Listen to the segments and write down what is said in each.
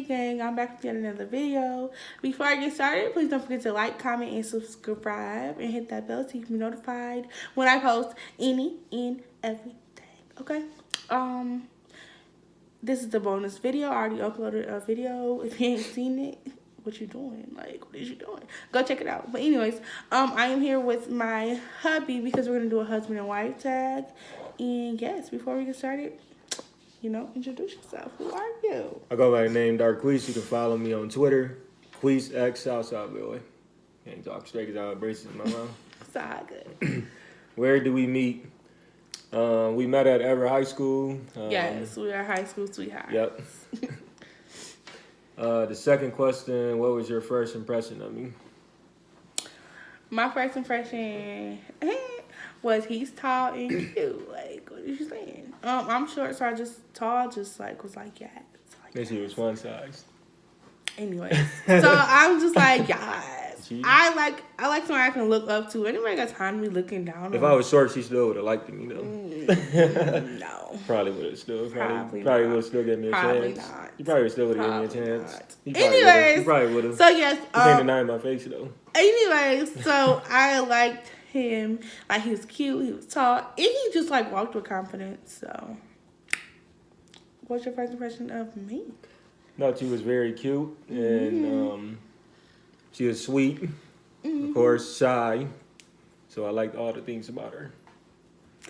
loveeee gang. I'm back with yet another video. Before I get started, please don't forget to like, comment, and subscribe, and hit that bell so you can be notified when I post any and everything. Okay. This is the bonus video. I already uploaded a video. If you ain't seen it, what you doing? Like, what is you doing? Go check it out. But anyways, I am here with my hubby because we're gonna do a husband and wife tag. And yes, before we get started, introduce yourself. Who are you? I go by the name Darqueese. You can follow me on Twitter, QueeseX Southside Boy. Can't talk straight because I have braces in my mouth. It's all good. Where do we meet? We met at Ever High School. Yes, we are high school sweethearts. Yep. The second question, what was your first impression of me? My first impression was he's tall and cute. Like, what is you saying? I'm short, so I just tall, just like was like, yeah. Guess he was one size. Anyways, so I'm just like, yes. I like someone I can look up to. Anybody got time to be looking down on? If I was short, she still would have liked me though. No. Probably would have still. Probably would have still given me a probably chance. Not. You probably still would have given me a chance. Anyways. You probably would have. So yes. You can't deny my face though. Anyways, so I liked him. Like, he was cute, he was tall, and he just like walked with confidence. So what's your first impression of me? Thought she was very cute and she was sweet, of course, shy. So I liked all the things about her.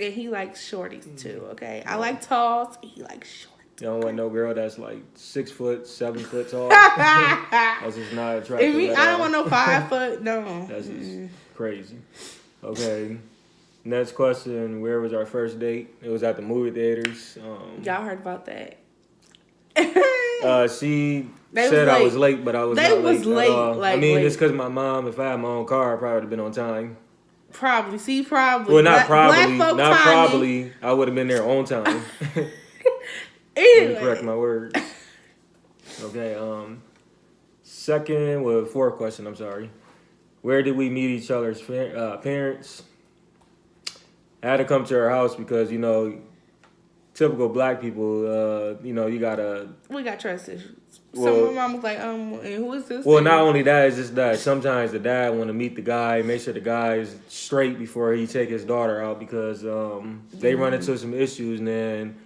And he likes shorties too, okay? I like talls, he likes short. You don't want no girl that's like 6 foot, 7 foot tall. That's just not attractive. I don't want no 5 foot, no. That's just crazy. Okay. Next question, where was our first date? It was at the movie theaters. Y'all heard about that. She said I was late, but I was not late at all. I mean, it's because my mom, if I had my own car, I probably would have been on time. Probably. Probably. Well, not probably. I would have been there on time. Anyway. Let me correct my words. Okay, fourth question, I'm sorry. Where did we meet each other's parents? I had to come to her house because, typical black people, you gotta... We got trust issues. So my mom was like, and who is this? Well, not only that, it's just that sometimes the dad want to meet the guy, make sure the guy is straight before he take his daughter out because they run into some issues and then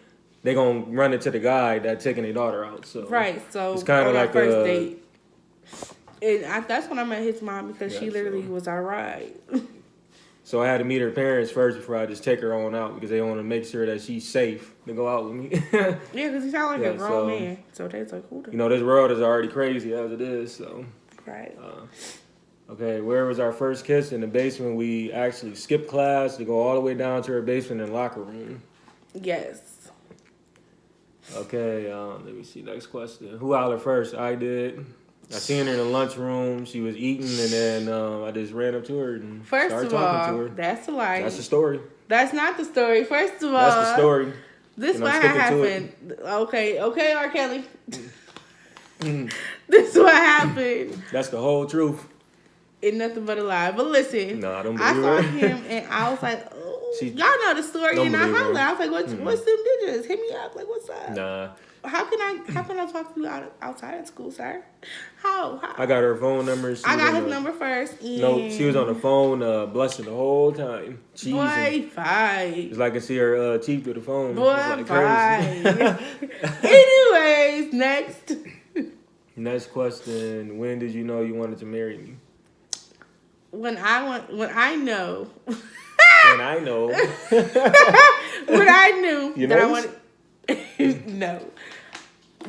they gonna run into the guy that taking their daughter out. So right, so it's kind of like first date. And that's when I met his mom because she literally was all right. So I had to meet her parents first before I just take her on out because they want to make sure that she's safe to go out with me. Yeah, because he sound like a grown man. So they like, who the... this world is already crazy as it is. So right. Okay, where was our first kiss? In the basement. We actually skipped class to go all the way down to her basement and locker room. Yes. Okay, let me see. Next question. Who hollered first? I did. I seen her in the lunchroom. She was eating, and then I just ran up to her and started talking to her. That's a lie. That's the story. That's not the story. First of all, that's the story. This is what happened. Okay, R. Kelly. This is what happened. That's the whole truth. It's nothing but a lie. But listen, I don't believe I saw him, and I was like, oh, y'all know the story, and I hollered. I was like, what's them digits? Hit me up. Like, what's up? Nah. How can I talk to you outside of school, sir? How? I got her phone number. I got his number first. No, she was on the phone, blushing the whole time. Cheesing. Boy, fine. It's like I can see her teeth through the phone. Boy, like fine. Anyways, next. Next question. When did you know you wanted to marry me? When I know. When I know. When I knew you that I wanted... No.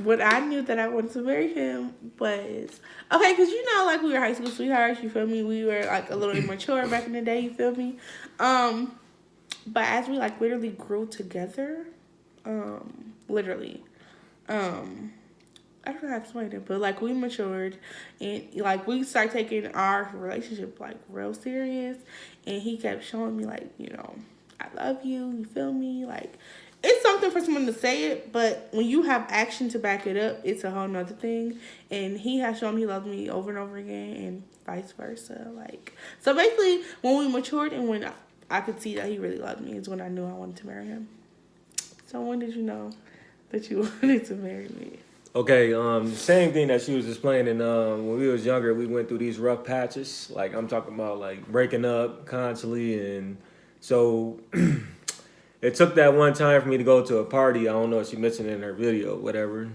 What I knew that I wanted to marry him was... Okay, because like we were high school sweethearts, you feel me? We were like a little immature back in the day, you feel me? But as we like literally grew together, literally, I don't know how to explain it, but like we matured and like we started taking our relationship like real serious, and he kept showing me like, I love you, you feel me? Like, it's something for someone to say it, but when you have action to back it up, it's a whole nother thing. And he has shown he loves me over and over again, and vice versa. Like, so basically, when we matured and when I could see that he really loved me is when I knew I wanted to marry him. So when did you know that you wanted to marry me? Okay, same thing that she was explaining. When we was younger, we went through these rough patches. Like I'm talking about, like breaking up constantly, and so it took that one time for me to go to a party. I don't know if she mentioned it in her video, whatever,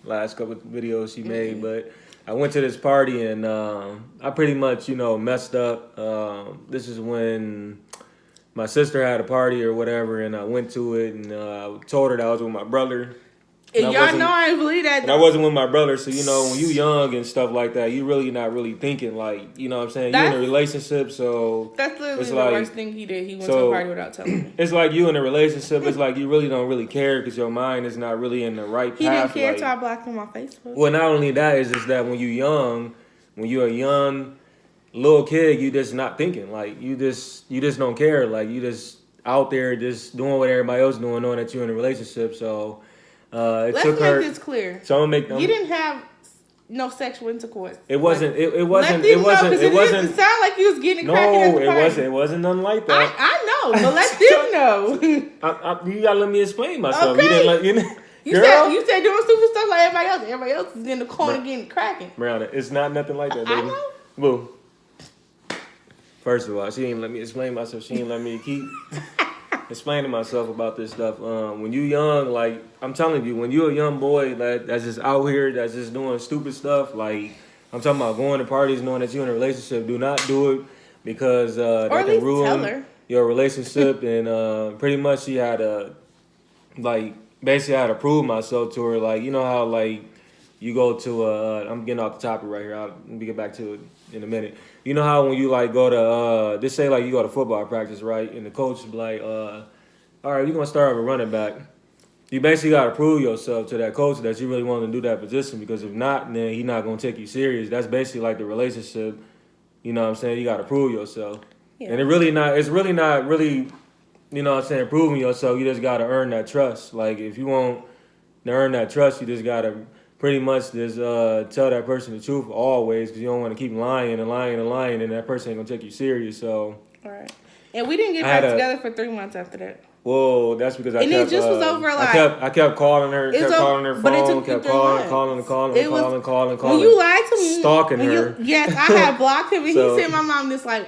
last couple of videos she made, but I went to this party and I pretty much, messed up. This is when my sister had a party or whatever, and I went to it and I told her that I was with my brother. And y'all know I ain't believe that. And I wasn't with my brother, so when you young and stuff like that, you really not really thinking like, you know what I'm saying? You're in a relationship, so that's literally the worst thing he did. He went to a party without telling me. It's like you in a relationship, it's like you really don't really care because your mind is not really in the right path. He didn't care till I blocked him on Facebook. Well, not only that, is just that when you're a young little kid, you just not thinking. Like you just don't care. Like you just out there just doing what everybody else doing, knowing that you're in a relationship. So let's make this clear. So I'm gonna make you didn't have no sexual intercourse. It wasn't. It wasn't. It wasn't. It wasn't. It sound like you was getting cracking at the party. No, it wasn't. It wasn't nothing like that. I know, but let them know. You gotta let me explain myself. Okay. You didn't let you said doing stupid stuff like everybody else. Everybody else is in the corner getting cracking. Brown, it's not nothing like that, baby. I know. Boo. First of all, she ain't let me explain myself. She ain't let me keep explaining myself about this stuff. When you young, like I'm telling you, when you're a young boy that's just out here, that's just doing stupid stuff, like I'm talking about going to parties, knowing that you're in a relationship. Do not do it because that can ruin your relationship. And pretty much she had to, basically I had to prove myself to her. Like, you know how you go to I'm getting off the topic right here. Let me get back to it in a minute. You know how when you go to just say you go to football practice, right? And the coach be like, all right, you're gonna start with a running back. You basically gotta prove yourself to that coach that you really want to do that position, because if not, then he's not gonna take you serious. That's basically like the relationship. You know what I'm saying? You gotta prove yourself. Yeah. And it's really not you know what I'm saying, proving yourself. You just gotta earn that trust. Like if you want to earn that trust, you just gotta pretty much just tell that person the truth always, because you don't want to keep lying and lying and lying, and that person ain't gonna take you serious. So. All right. And we didn't get back together for 3 months after that. Whoa, that's because I kept. It just was over I kept calling her, calling her phone, kept calling. When you lied to me, stalking her. Yes, I had blocked him, and he sent my mom this I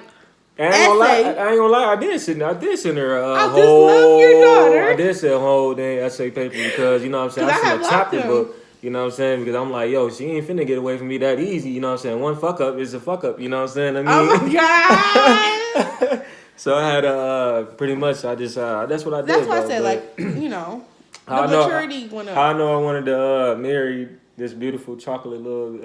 ain't gonna lie. I did send her I just love your daughter. I did send a whole dang essay paper because you know what I'm saying. I sent a chapter book. You know what I'm saying? Because I'm like, yo, she ain't finna get away from me that easy. You know what I'm saying? One fuck up is a fuck up. You know what I'm saying? Oh my god. So I had pretty much I just that's what I did. That's why I said the maturity went up. I know I wanted to marry this beautiful chocolate little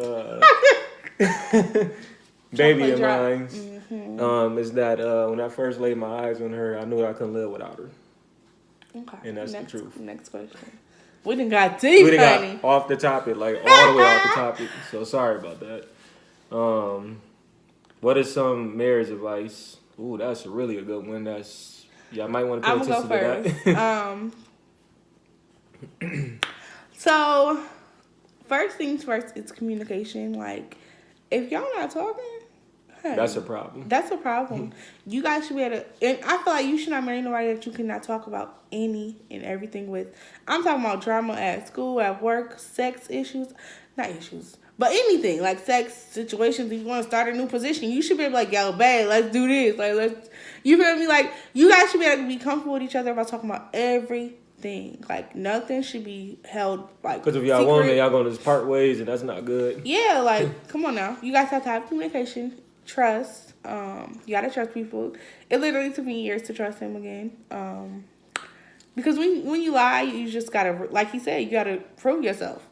baby of mine. Mm-hmm. Is that when I first laid my eyes on her, I knew I couldn't live without her. Okay. And that's the truth. Next question. We done got deep, we done got off the topic, all the way off the topic. So sorry about that. What is some marriage advice? Ooh, that's really a good one. I might want to pay attention to that. So, first things first, it's communication. Like, if y'all not talking, hey, that's a problem. That's a problem. You guys should be able to, and I feel like you should not marry nobody that you cannot talk about any and everything with. I'm talking about drama at school, at work, sex issues, not issues, but anything like sex situations. If you want to start a new position, you should be like, yo, babe, let's do this. You feel me? Like, you guys should be able to be comfortable with each other about talking about everything. Like, nothing should be held because if y'all want it, y'all gonna just part ways, and that's not good. Yeah, come on now. You guys have to have communication, trust. You gotta trust people. It literally took me years to trust him again. Because when you lie, you just gotta, like he said, you gotta prove yourself.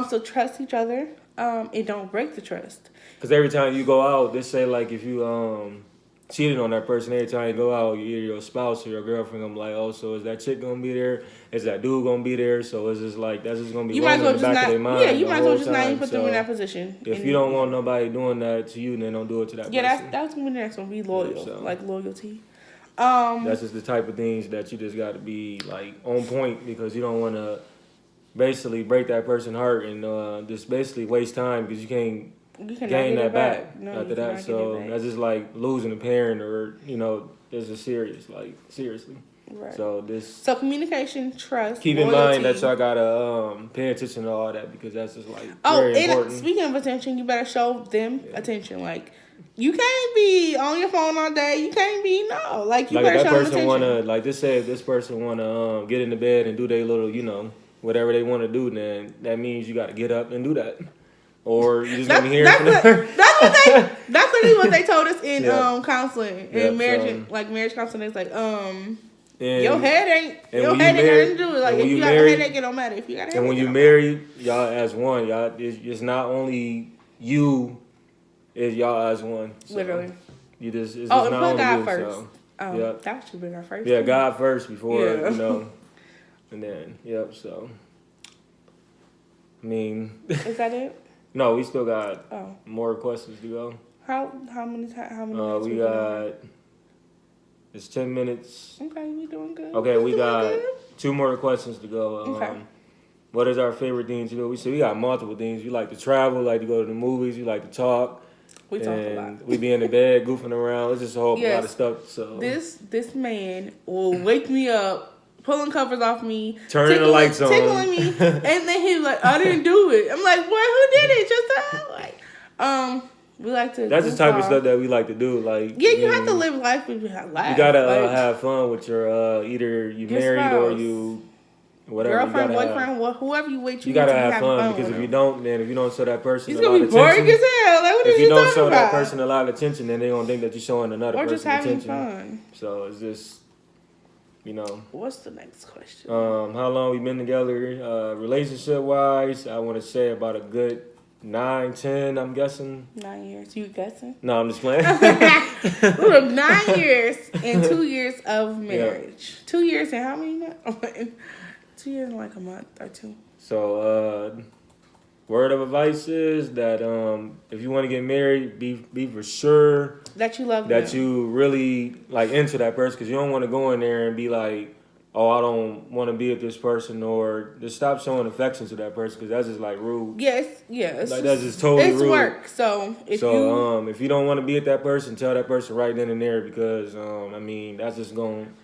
So trust each other. And don't break the trust. Because every time you go out, they say if you cheated on that person, every time you go out, either your spouse or your girlfriend, I'm like, oh, so is that chick gonna be there? Is that dude gonna be there? So it's just that's just gonna be rolling in the back of their mind. Yeah, you might as well just not even put them in that position. If you don't want nobody doing that to you, then don't do it to that person. Yeah, that's gonna be the next one. Be loyal, loyalty. That's just the type of things that you just got to be on point, because you don't want to basically break that person's heart and just basically waste time, because you can't gain that back after that. So that's just like losing a parent, or it's just serious, seriously. Right. So communication, trust. Keep in mind that y'all gotta pay attention to all that because that's just like very important. Speaking of attention, you better show them attention. Like, you can't be on your phone all day. You can't be you better show them attention. Just say if this person wanna get into bed and do their little, whatever they want to do, then that means you got to get up and do that. Or you just gonna be hearing from them. That's literally what they told us in counseling in marriage, marriage counseling. It's like your head ain't nothing to do with it. Like, if you got a headache, it don't matter. If you got a headache, and when you marry, y'all as one. Y'all, it's not only you, it's y'all as one. So literally. You just it's just not only God you. first. So, that should be our first. Yeah, God first before and then so. I mean, is that it? No, we still got more questions to go. How many minutes? We got. It's 10 minutes. Okay, we doing good. Okay, we got 2 more questions to go. Okay. What is our favorite thing to do? We got multiple things. We like to travel, like to go to the movies. We like to talk. We talk a lot. We be in the bed goofing around. It's just a whole lot of stuff. So this man will wake me up, pulling covers off me, turning the lights on, tickling me, and then he's like, "I didn't do it." I'm like, "Boy, who did it?" Just we like to. That's the type of stuff that we like to do. Like, you have to live life if you have life. You gotta have fun with your either you married spouse. Or you whatever. Girlfriend, boyfriend, whoever you with. You gotta have fun because if you don't show that person, he's gonna be boring as hell. Like, what if you don't show about? that person a lot of attention, then they gonna think that you're showing another person attention. Or just having fun. So it's just. What's the next question? How long we been together, relationship wise? I want to say about a good 9, 10. I'm guessing 9 years. You guessing? No, I'm just playing. Look, 9 years and 2 years of marriage. Yeah. 2 years and how many months? 2 years and like a month or 2. So, word of advice is that if you want to get married, be for sure that you love that them. You really like into that person, because you don't want to go in there and be like, oh, I don't want to be with this person, or just stop showing affection to that person, because that's just like rude. Yes. That's just totally rude. It's work. So if you don't want to be with that person, tell that person right then and there, because that's just going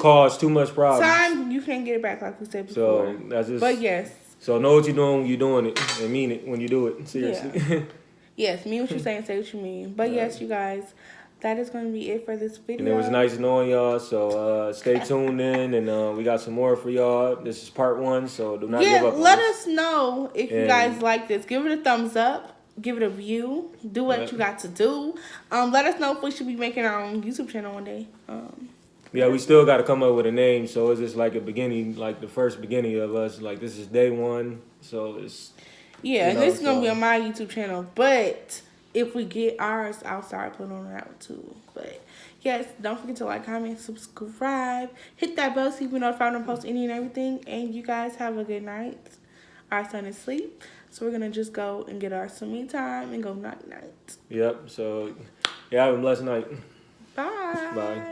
cause too much problems. Time you can't get it back, like we said before. So that's just. But yes. So know what you're doing when you're doing it, and mean it when you do it. Seriously. Yeah. Yes, mean what you're saying, say what you mean. But yes, you guys, that is going to be it for this video. And it was nice knowing y'all, so stay tuned in, and we got some more for y'all. This is part 1, so do not give up on let us know if you guys like this. Give it a thumbs up. Give it a view. Do what you got to do. Let us know if we should be making our own YouTube channel one day. Yeah, we still got to come up with a name, so it's just like a beginning, like the first beginning of us. Like, this is day 1, so it's... Yeah, and this is going to be on my YouTube channel, but if we get ours, I'll start putting on that too. But, yes, don't forget to like, comment, subscribe, hit that bell so you can be notified when I post any and everything, and you guys have a good night. Our son is asleep, so we're going to just go and get our me time and go night-night. Yep, so, have a blessed night. Bye. Bye.